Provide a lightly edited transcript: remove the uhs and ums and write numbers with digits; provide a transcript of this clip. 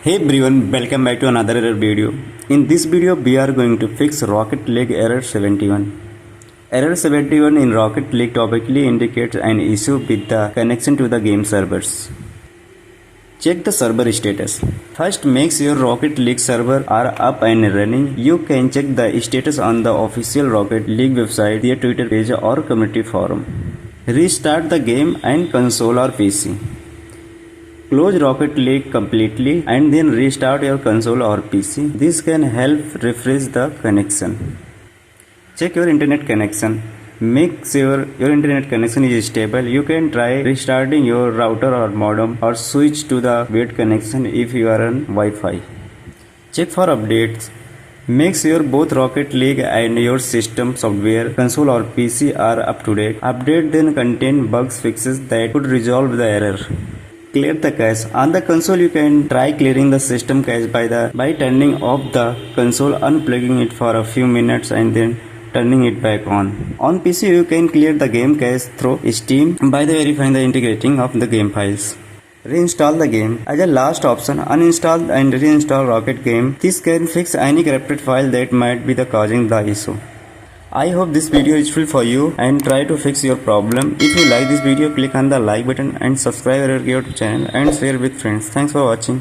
Hey everyone, welcome back to another error video. In this video we are going to fix Rocket League error 71. Error 71 in Rocket League typically indicates an issue with the connection to the game servers. Check the server status. First, make sure Rocket League server are up and running. You can check the status on the official Rocket League website, their Twitter page or community forum. Restart the game and console or PC. Close Rocket League completely and then restart your console or PC. This can help refresh the connection. Check your internet connection. Make sure your internet connection is stable. You can try restarting your router or modem or switch to the wired connection if you are on Wi-Fi. Check for updates. Make sure both Rocket League and your system software, console or PC are up to date. Update then contain bugs fixes that could resolve the error. Clear the cache. On the console you can try clearing the system cache by turning off the console, unplugging it for a few minutes and then turning it back on. On PC you can clear the game cache through Steam by verifying the integrating of the game files. Reinstall the game. As a last option, uninstall and reinstall Rocket Game. This can fix any corrupted file that might be causing the issue. I hope this video is useful for you and try to fix your problem. If you like this video, click on the like button and subscribe our YouTube channel and share with friends. Thanks for watching.